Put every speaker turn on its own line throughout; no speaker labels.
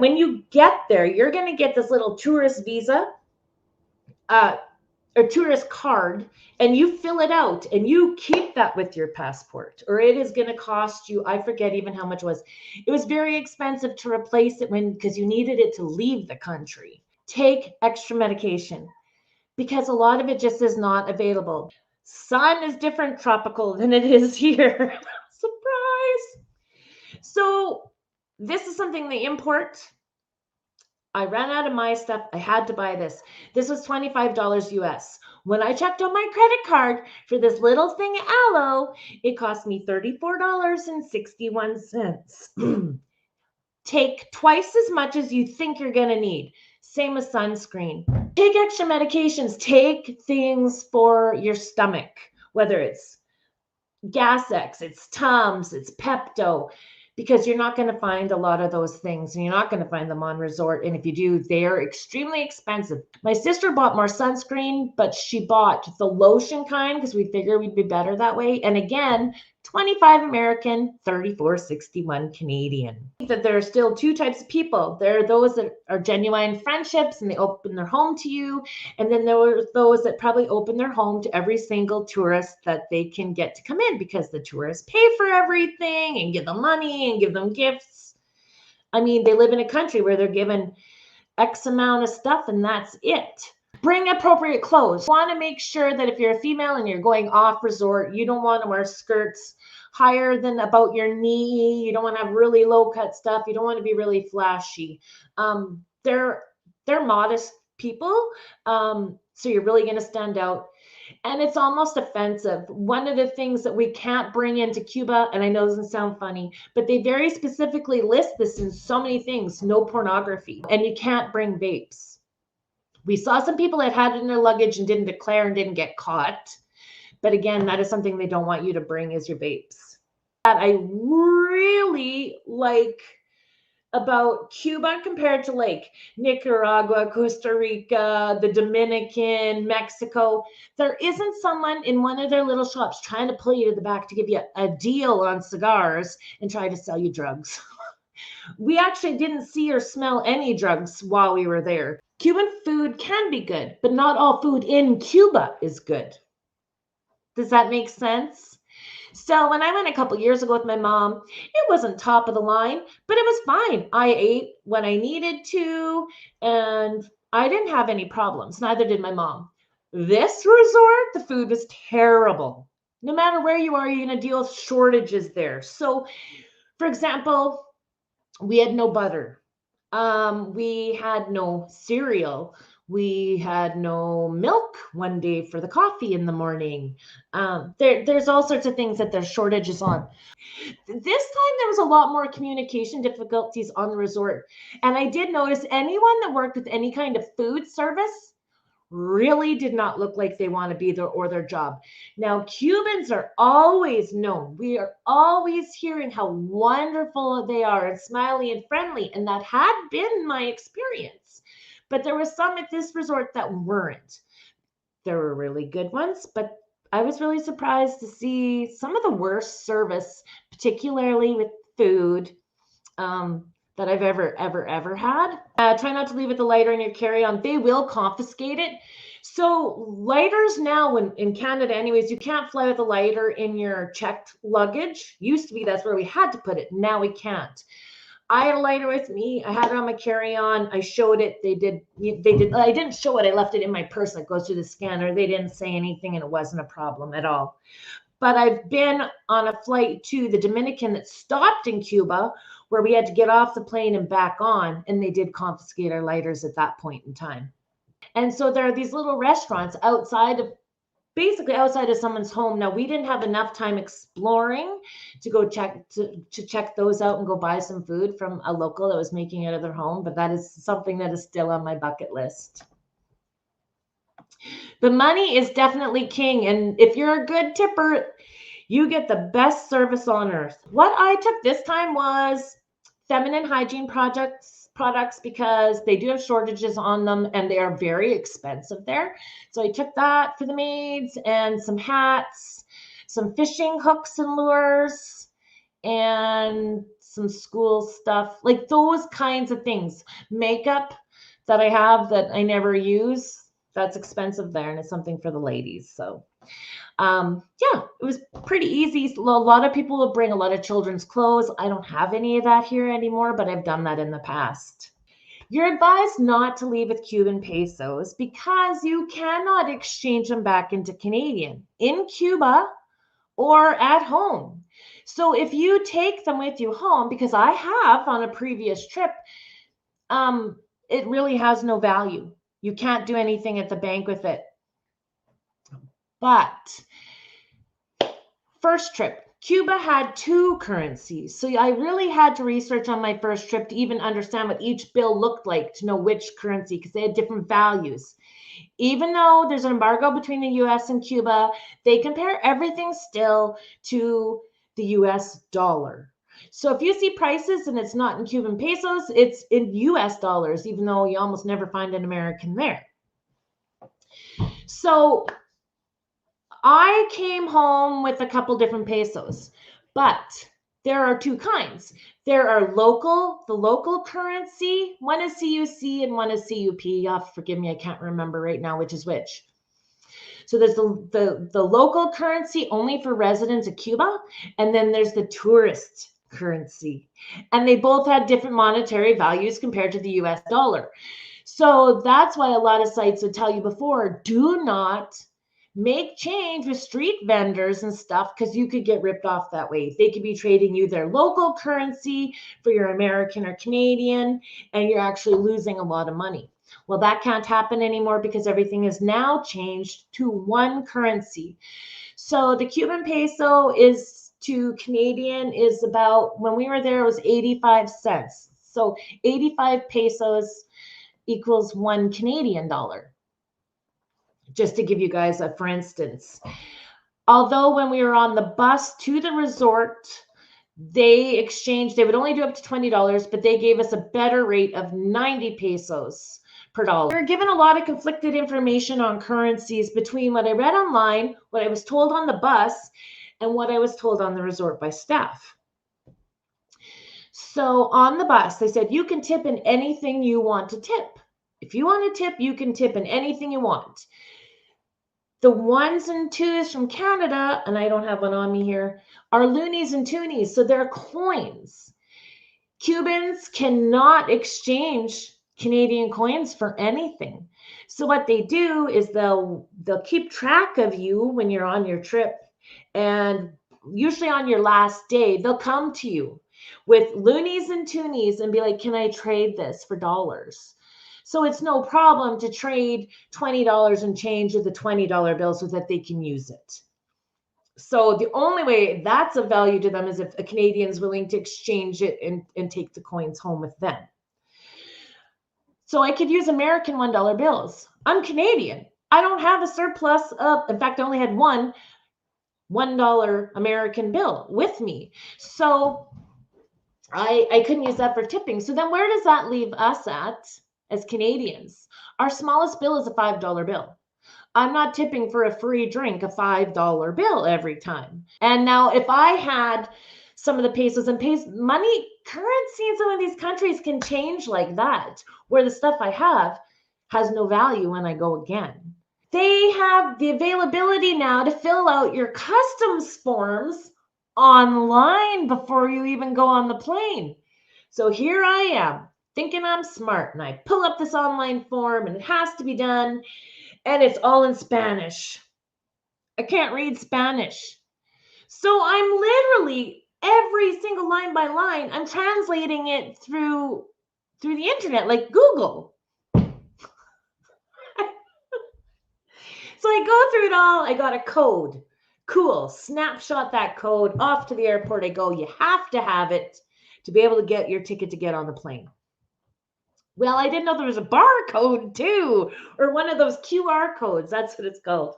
When you get there, you're going to get this little tourist visa, or tourist card, and you fill it out and you keep that with your passport, or it is going to cost you, I forget even how much it was. It was very expensive to replace it because you needed it to leave the country. Take extra medication because a lot of it just is not available. Sun is different tropical than it is here. Surprise. So this is something they import. I ran out of my stuff. I had to buy this. This was $25 US. When I checked on my credit card for this little thing of aloe, it cost me $34.61. Take twice as much as you think you're going to need. Same as sunscreen. Take extra medications. Take things for your stomach, whether it's Gas-X, it's Tums, it's Pepto, because you're not going to find a lot of those things, and you're not going to find them on resort. And if you do, they're extremely expensive. My sister bought more sunscreen, but she bought the lotion kind because we figured we'd be better that way. And again, 25 American, 34.61 Canadian. That there are still two types of people. There are those that are genuine friendships and they open their home to you. And then there are those that probably open their home to every single tourist that they can get to come in, because the tourists pay for everything and give them money and give them gifts. I mean, they live in a country where they're given X amount of stuff and that's it. Bring appropriate clothes. You want to make sure that if you're a female and you're going off resort, you don't want to wear skirts higher than about your knee. You don't want to have really low cut stuff. You don't want to be really flashy. They're modest people. So you're really going to stand out. And it's almost offensive. One of the things that we can't bring into Cuba, and I know it doesn't sound funny, but they very specifically list this in so many things: no pornography, and you can't bring vapes. We saw some people that had it in their luggage and didn't declare and didn't get caught. But again, that is something they don't want you to bring, is your vapes. That I really like about Cuba compared to like Nicaragua, Costa Rica, the Dominican, Mexico. There isn't someone in one of their little shops trying to pull you to the back to give you a deal on cigars and try to sell you drugs. We actually didn't see or smell any drugs while we were there. Cuban food can be good, but not all food in Cuba is good. Does that make sense? So when I went a couple years ago with my mom, it wasn't top of the line, but it was fine. I ate when I needed to, and I didn't have any problems. Neither did my mom. This resort, the food was terrible. No matter where you are, you're going to deal with shortages there. So, for example, we had no butter. We had no cereal. We had no milk one day for the coffee in the morning. There's all sorts of things that there's shortages on. This time there was a lot more communication difficulties on the resort. And I did notice anyone that worked with any kind of food service really did not look like they want to be there or their job. Now, Cubans are always known. We are always hearing how wonderful they are and smiley and friendly. And that had been my experience. But there were some at this resort that weren't. There were really good ones, but I was really surprised to see some of the worst service, particularly with food, that I've ever had. Try not to leave it the lighter in your carry-on. They will confiscate it. So lighters now, in Canada anyways, you can't fly with a lighter in your checked luggage. Used to be that's where we had to put it. Now we can't. I had a lighter with me. I had it on my carry-on. I showed it. They did. I didn't show it. I left it in my purse that goes through the scanner. They didn't say anything, and it wasn't a problem at all. But I've been on a flight to the Dominican that stopped in Cuba, where we had to get off the plane and back on, and they did confiscate our lighters at that point in time. And so there are these little restaurants basically outside of someone's home. Now, we didn't have enough time exploring to go check those out and go buy some food from a local that was making it at their home, but that is something that is still on my bucket list. The money is definitely king, and if you're a good tipper, you get the best service on earth. What I took this time was feminine hygiene products because they do have shortages on them and they are very expensive there. So I took that for the maids and some hats, some fishing hooks and lures, and some school stuff, like those kinds of things. Makeup that I have that I never use, that's expensive there, and it's something for the ladies. So yeah, it was pretty easy. A lot of people will bring a lot of children's clothes. I don't have any of that here anymore, but I've done that in the past. You're advised not to leave with Cuban pesos because you cannot exchange them back into Canadian in Cuba or at home. So if you take them with you home, because I have on a previous trip, it really has no value. You can't do anything at the bank with it. But first trip, Cuba had two currencies. So I really had to research on my first trip to even understand what each bill looked like, to know which currency, because they had different values. Even though there's an embargo between the US and Cuba, they compare everything still to the US dollar. So if you see prices and it's not in Cuban pesos, it's in US dollars, even though you almost never find an American there. So I came home with a couple different pesos, but there are two kinds. There are the local currency. One is CUC and one is CUP. You have to forgive me, I can't remember right now which is which. So there's the local currency only for residents of Cuba, and then there's the tourist currency. And they both had different monetary values compared to the US dollar. So that's why a lot of sites would tell you before, do not make change with street vendors and stuff, because you could get ripped off that way. They could be trading you their local currency for your American or Canadian, and you're actually losing a lot of money. Well, that can't happen anymore because everything is now changed to one currency. So the Cuban peso is to Canadian is about, when we were there, it was 85 cents. So 85 pesos equals $1 Canadian. Just to give you guys a for instance. Although when we were on the bus to the resort, they would only do up to $20, but they gave us a better rate of 90 pesos per dollar. We were given a lot of conflicted information on currencies between what I read online, what I was told on the bus, and what I was told on the resort by staff. So on the bus, they said, you can tip in anything you want to tip. If you want to tip, you can tip in anything you want. The ones and twos from Canada, and I don't have one on me here, are loonies and toonies. So they're coins. Cubans cannot exchange Canadian coins for anything. So what they do is they'll keep track of you when you're on your trip. And usually on your last day, they'll come to you with loonies and toonies and be like, can I trade this for dollars? So it's no problem to trade $20 and change with the $20 bill so that they can use it. So the only way that's of value to them is if a Canadian is willing to exchange it and take the coins home with them. So I could use American $1 bills. I'm Canadian. I don't have a surplus of, in fact, I only had one $1 American bill with me. So I couldn't use that for tipping. So then where does that leave us at? As Canadians, our smallest bill is a $5 bill. I'm not tipping for a free drink, a $5 bill every time. And now if I had some of the pesos and money, currency in some of these countries can change like that, where the stuff I have has no value when I go again. They have the availability now to fill out your customs forms online before you even go on the plane. So here I am, thinking I'm smart, and I pull up this online form and it has to be done, and it's all in Spanish. I can't read Spanish. So I'm literally every single line by line, I'm translating it through the internet, like Google. So I go through it all. I got a code. Cool. Snapshot that code, off to the airport I go. You have to have it to be able to get your ticket to get on the plane. Well, I didn't know there was a barcode too, or one of those QR codes. That's what it's called.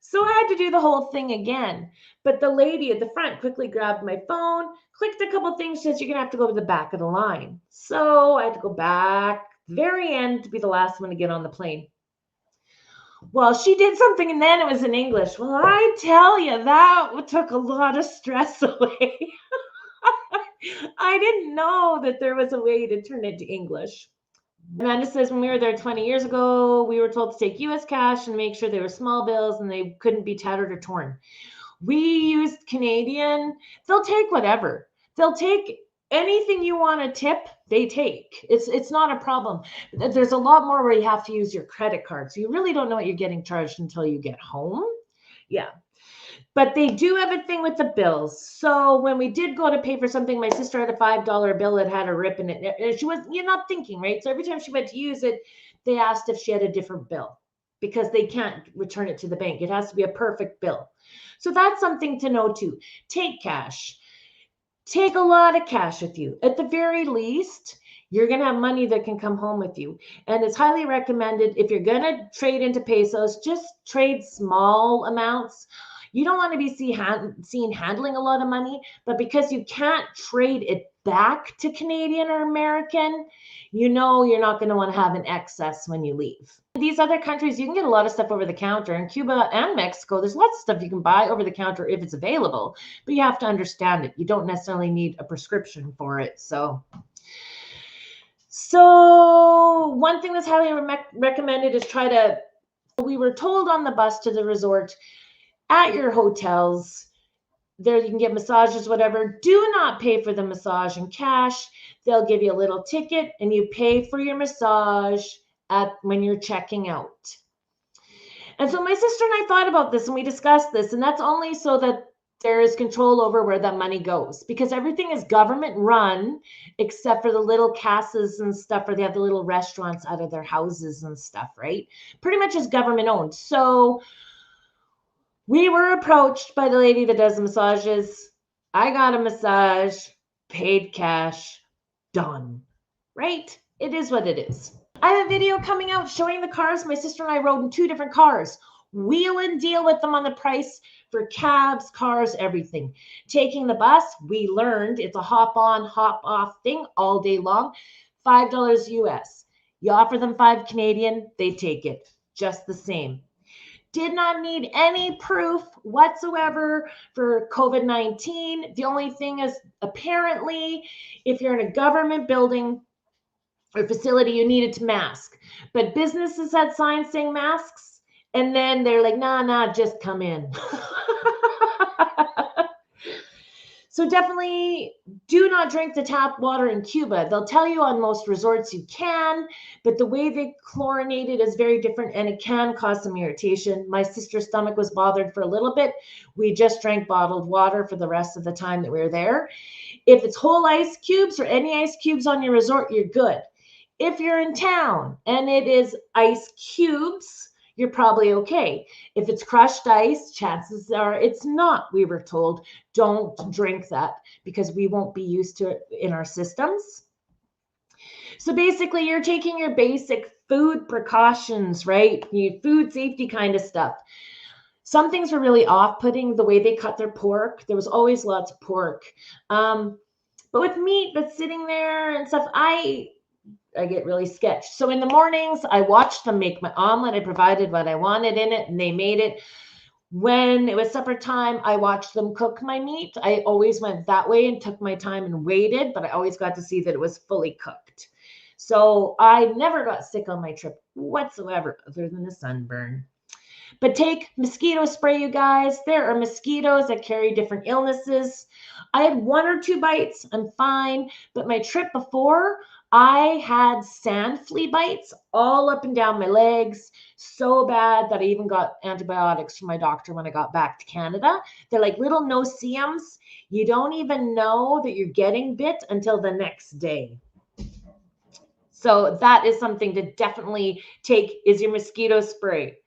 So I had to do the whole thing again. But the lady at the front quickly grabbed my phone, clicked a couple things, says you're going to have to go to the back of the line. So I had to go back, very end, to be the last one to get on the plane. Well, she did something and then it was in English. Well, I tell you, that took a lot of stress away. I didn't know that there was a way to turn it to English. Amanda says, when we were there 20 years ago, we were told to take US cash and make sure they were small bills and they couldn't be tattered or torn. We used Canadian. They'll take whatever. They'll take anything you want to tip, they take. It's not a problem. There's a lot more where you have to use your credit card. So you really don't know what you're getting charged until you get home. Yeah. But they do have a thing with the bills. So when we did go to pay for something, my sister had a $5 bill that had a rip in it. And she was, you're not thinking, right? So every time she went to use it, they asked if she had a different bill because they can't return it to the bank. It has to be a perfect bill. So that's something to know too. Take cash. Take a lot of cash with you. At the very least, you're going to have money that can come home with you. And it's highly recommended if you're going to trade into pesos, just trade small amounts. You don't want to be seen handling a lot of money, but because you can't trade it back to Canadian or American, you know you're not going to want to have an excess when you leave. These other countries, you can get a lot of stuff over the counter. In Cuba and Mexico, there's lots of stuff you can buy over the counter if it's available, but you have to understand it. You don't necessarily need a prescription for it. So one thing that's highly recommended is we were told on the bus to the resort, at your hotels, there you can get massages, whatever. Do not pay for the massage in cash. They'll give you a little ticket and you pay for your massage when you're checking out. And so my sister and I thought about this and we discussed this, and that's only so that there is control over where that money goes, because everything is government run except for the little casas and stuff where they have the little restaurants out of their houses and stuff, right? Pretty much is government owned. So we were approached by the lady that does the massages. I got a massage, paid cash, done, right? It is what it is. I have a video coming out showing the cars. My sister and I rode in 2 different cars. Wheel and deal with them on the price for cabs, cars, everything. Taking the bus, we learned it's a hop on, hop off thing all day long. $5 US. You offer them 5 Canadian, they take it. Just the same. Did not need any proof whatsoever for COVID-19. The only thing is, apparently, if you're in a government building or facility, you needed to mask. But businesses had signs saying masks, and then they're like, nah, just come in. So definitely do not drink the tap water in Cuba. They'll tell you on most resorts you can, but the way they chlorinate it is very different and it can cause some irritation. My sister's stomach was bothered for a little bit. We just drank bottled water for the rest of the time that we were there. If it's whole ice cubes or any ice cubes on your resort, you're good. If you're in town and it is ice cubes, you're probably okay. If it's crushed ice, chances are it's not, we were told. Don't drink that because we won't be used to it in our systems. So basically, you're taking your basic food precautions, right? Your food safety kind of stuff. Some things were really off-putting, the way they cut their pork. There was always lots of pork. But with meat that's sitting there and stuff, I get really sketched. So in the mornings, I watched them make my omelet. I provided what I wanted in it, and they made it. When it was supper time, I watched them cook my meat. I always went that way and took my time and waited, but I always got to see that it was fully cooked. So I never got sick on my trip whatsoever, other than the sunburn. But take mosquito spray, you guys. There are mosquitoes that carry different illnesses. I had 1 or 2 bites. I'm fine. But my trip before, I had sand flea bites all up and down my legs, so bad that I even got antibiotics from my doctor when I got back to Canada. They're like little no-see-ums. You don't even know that you're getting bit until the next day. So that is something to definitely take, is your mosquito spray.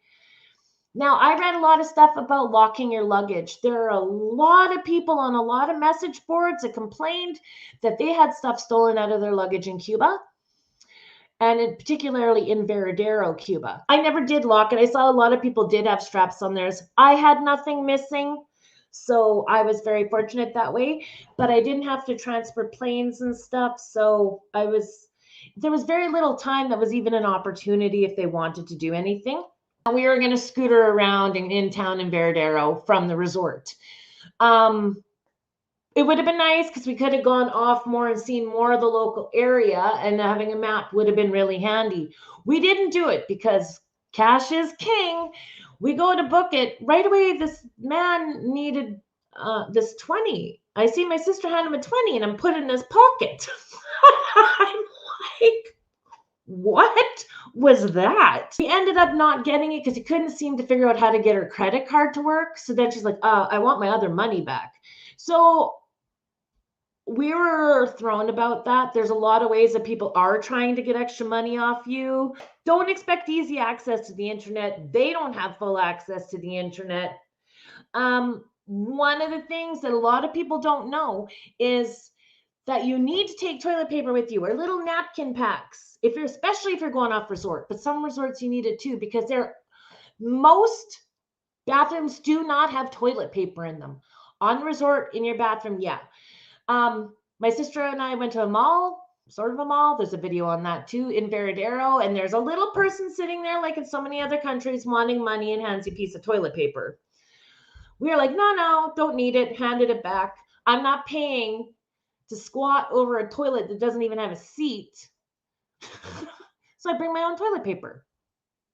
Now, I read a lot of stuff about locking your luggage. There are a lot of people on a lot of message boards that complained that they had stuff stolen out of their luggage in Cuba, and particularly in Veradero, Cuba. I never did lock it. I saw a lot of people did have straps on theirs. I had nothing missing, so I was very fortunate that way, but I didn't have to transfer planes and stuff, so there was very little time that was even an opportunity if they wanted to do anything. We were going to scooter around in town in Veradero from the resort. It would have been nice because we could have gone off more and seen more of the local area, and having a map would have been really handy. We didn't do it because cash is king. We go to book it right away. This man needed this 20. I see my sister hand him a 20 and I'm put it in his pocket. I'm like, what was that? We ended up not getting it because he couldn't seem to figure out how to get her credit card to work. So then she's like, I want my other money back. So we were thrown about that. There's a lot of ways that people are trying to get extra money off you. Don't expect easy access to the internet. They don't have full access to the internet. One of the things that a lot of people don't know is that you need to take toilet paper with you or little napkin packs especially if you're going off resort. But some resorts you need it too because most bathrooms do not have toilet paper in them. On resort in your bathroom, yeah. My sister and I went to a mall, sort of a mall. There's a video on that too in Veradero, and there's a little person sitting there, like in so many other countries, wanting money and hands a piece of toilet paper. We were like, no, don't need it. Handed it back. I'm not paying to squat over a toilet that doesn't even have a seat. So I bring my own toilet paper,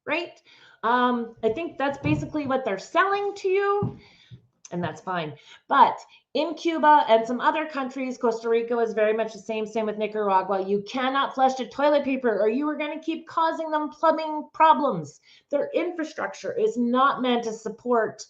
right? I think that's basically what they're selling to you. And that's fine. But in Cuba and some other countries, Costa Rica is very much the same with Nicaragua. You cannot flush the toilet paper or you are going to keep causing them plumbing problems. Their infrastructure is not meant to support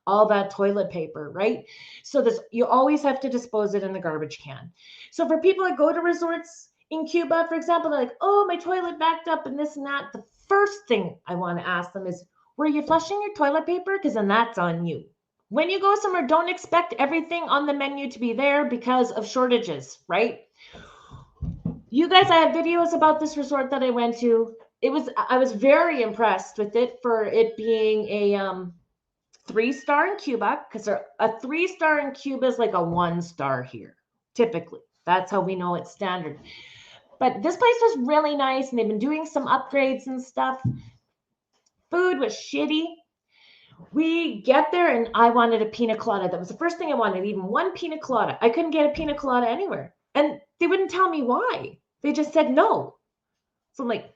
all that toilet paper, right? So you always have to dispose it in the garbage can. So for people that go to resorts in Cuba, for example, they're like, oh, my toilet backed up and this and that. The first thing I want to ask them is, were you flushing your toilet paper? Because then that's on you. When you go somewhere, don't expect everything on the menu to be there because of shortages, right? You guys, I have videos about this resort that I went to. I was very impressed with it for it being a 3-star in Cuba, because a 3-star in Cuba is like a 1-star here, typically. That's how we know it's standard. But this place was really nice, and they've been doing some upgrades and stuff. Food was shitty. We get there and I wanted a pina colada. That was the first thing I wanted, even one pina colada. I couldn't get a pina colada anywhere. And they wouldn't tell me why. They just said no. So I'm like,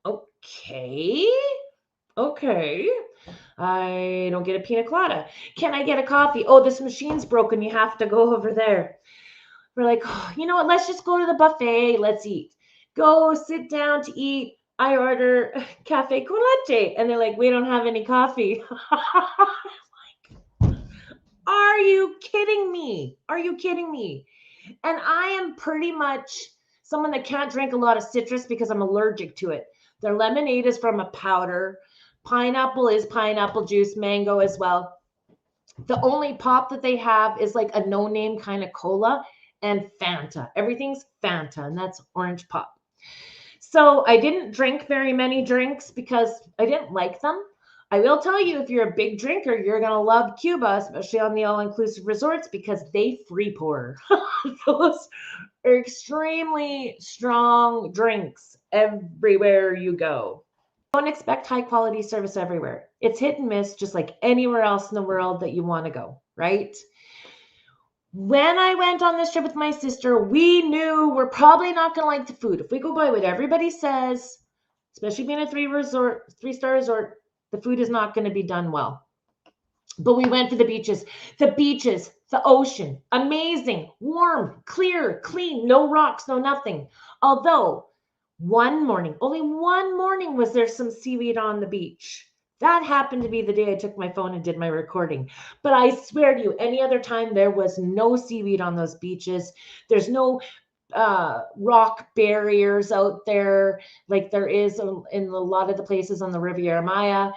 okay. I don't get a pina colada. Can I get a coffee? Oh, this machine's broken. You have to go over there. We're like, oh, you know what? Let's just go to the buffet. Let's eat. Go sit down to eat. I order cafe con leche. And they're like, we don't have any coffee. Like, are you kidding me? Are you kidding me? And I am pretty much someone that can't drink a lot of citrus because I'm allergic to it. Their lemonade is from a powder. Pineapple is pineapple juice, mango as well. The only pop that they have is like a no-name kind of cola and Fanta. Everything's Fanta, and that's orange pop. So I didn't drink very many drinks because I didn't like them. I will tell you, if you're a big drinker, you're going to love Cuba, especially on the all-inclusive resorts, because they free pour. Those are extremely strong drinks everywhere you go. Don't expect high-quality service everywhere. It's hit and miss, just like anywhere else in the world that you want to go, right? When I went on this trip with my sister, we knew we're probably not going to like the food. If we go by what everybody says, especially being a 3-star resort, the food is not going to be done well. But we went for the beaches, the ocean, amazing, warm, clear, clean, no rocks, no nothing. Although only one morning was there some seaweed on the beach. That happened to be the day I took my phone and did my recording. But I swear to you, any other time there was no seaweed on those beaches. There's no rock barriers out there like there is in a lot of the places on the Riviera Maya.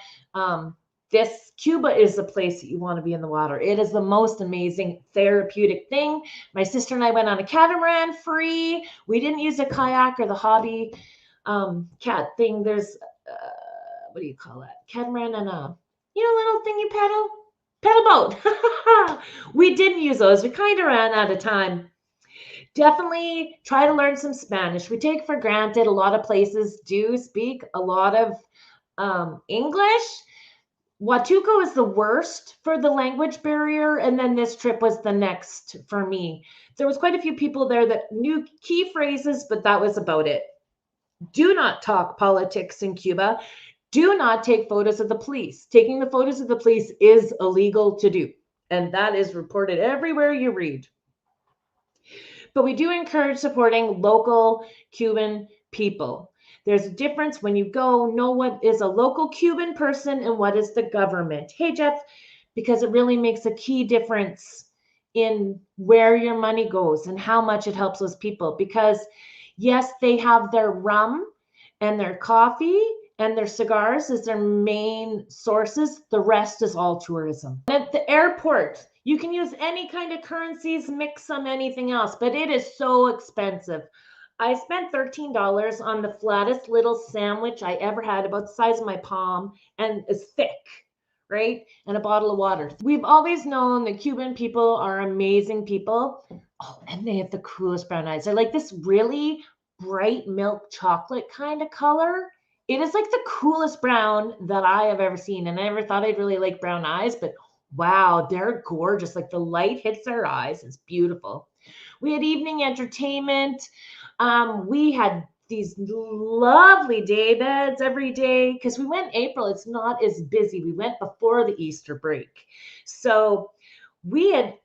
This Cuba is the place that you want to be in the water. It is the most amazing therapeutic thing. My sister and I went on a catamaran free. We didn't use a kayak or the hobby cat thing. There's what do you call that? Catamaran and little thing you pedal boat. We didn't use those. We kind of ran out of time. Definitely try to learn some Spanish. We take for granted a lot of places do speak a lot of English. Huatulco is the worst for the language barrier, and then this trip was the next for me. There was quite a few people there that knew key phrases, but that was about it. Do not talk politics in Cuba. Do not take photos of the police. Taking the photos of the police is illegal to do, and that is reported everywhere you read. But we do encourage supporting local Cuban people. There's a difference when you go, know what is a local Cuban person and what is the government. Hey, Jeff, because it really makes a key difference in where your money goes and how much it helps those people. Because yes, they have their rum and their coffee and their cigars as their main sources. The rest is all tourism. And at the airport, you can use any kind of currencies, mix some, anything else, but it is so expensive. I spent $13 on the flattest little sandwich I ever had, about the size of my palm, and it's thick, right? And a bottle of water. We've always known that Cuban people are amazing people. Oh, and they have the coolest brown eyes. They're like this really bright milk chocolate kind of color. It is like the coolest brown that I have ever seen. And I never thought I'd really like brown eyes, but wow, they're gorgeous. Like the light hits their eyes. It's beautiful. We had evening entertainment. We had these lovely day beds every day because we went April. It's not as busy. We went before the Easter break. So we had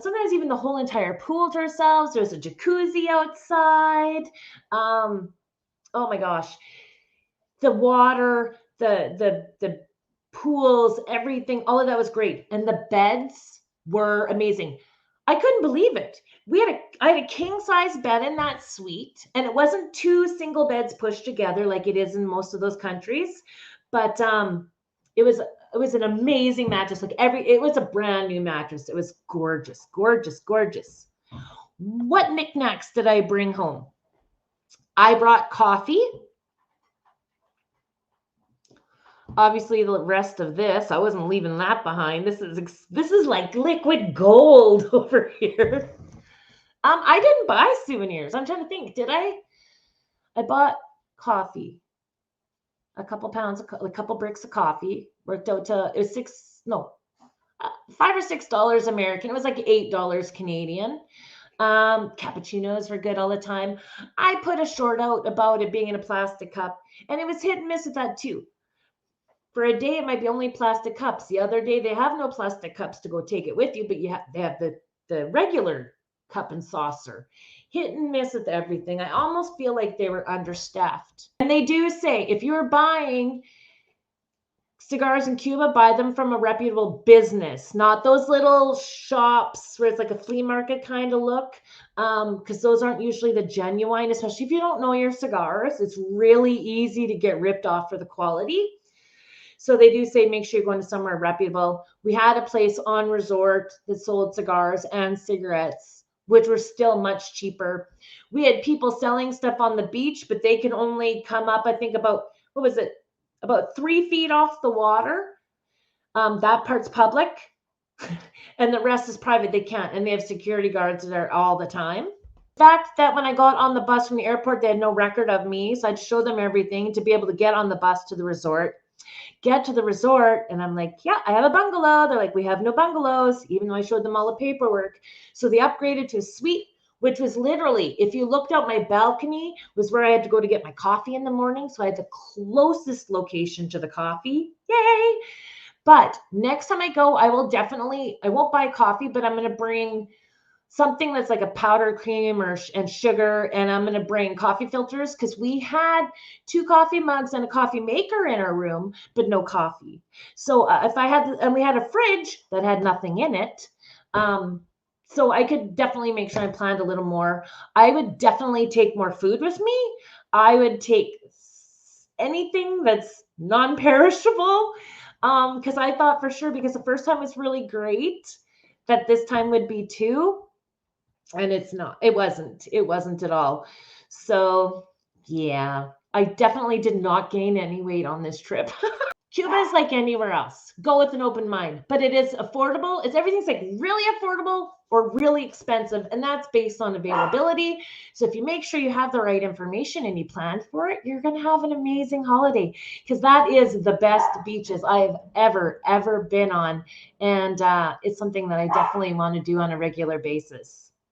sometimes even the whole entire pool to ourselves. There's a jacuzzi outside. Oh my gosh. The water, the pools, everything, all of that was great. And the beds were amazing. I couldn't believe it. I had a king size bed in that suite, and it wasn't two single beds pushed together like it is in most of those countries, but it was an amazing mattress. It was a brand new mattress. It was gorgeous, gorgeous, gorgeous. What knickknacks did I bring home? I brought coffee. Obviously, the rest of this, I wasn't leaving that behind. This is like liquid gold over here. I didn't buy souvenirs. I'm trying to think. Did I? I bought coffee, a couple bricks of coffee. Worked out to, it was $5 or $6 American. It was like $8 Canadian. Cappuccinos were good all the time. I put a short out about it being in a plastic cup, and it was hit and miss with that too. For a day, it might be only plastic cups. The other day, they have no plastic cups to go take it with you, but they have the regular cup and saucer. Hit and miss with everything. I almost feel like they were understaffed. And they do say, if you're buying cigars in Cuba, buy them from a reputable business, not those little shops where it's like a flea market kind of look, because those aren't usually the genuine, especially if you don't know your cigars. It's really easy to get ripped off for the quality. So they do say, make sure you're going to somewhere reputable. We had a place on resort that sold cigars and cigarettes, which were still much cheaper. We had people selling stuff on the beach, but they can only come up, I think about 3 feet off the water. That part's public and the rest is private. They can't, and they have security guards there all the time. The fact that when I got on the bus from the airport, they had no record of me. So I'd show them everything to be able to get on the bus to the resort. Get to the resort, and I'm like, yeah, I have a bungalow. They're like, we have no bungalows, even though I showed them all the paperwork. So they upgraded to a suite, which was literally, if you looked out my balcony, was where I had to go to get my coffee in the morning. So I had the closest location to the coffee. Yay! But next time I go, I won't buy coffee, but I'm going to bring something that's like a powdered cream and sugar, and I'm going to bring coffee filters because we had 2 coffee mugs and a coffee maker in our room, but no coffee. So and we had a fridge that had nothing in it. So I could definitely make sure I planned a little more. I would definitely take more food with me. I would take anything that's non-perishable, because I thought for sure, because the first time was really great, that this time would be too. And it wasn't at all. So yeah, I definitely did not gain any weight on this trip. Cuba is like anywhere else. Go with an open mind, but it is affordable. Everything's like really affordable or really expensive, and that's based on availability. So if you make sure you have the right information and you plan for it, you're going to have an amazing holiday, because that is the best beaches I've ever been on, and it's something that I definitely want to do on a regular basis.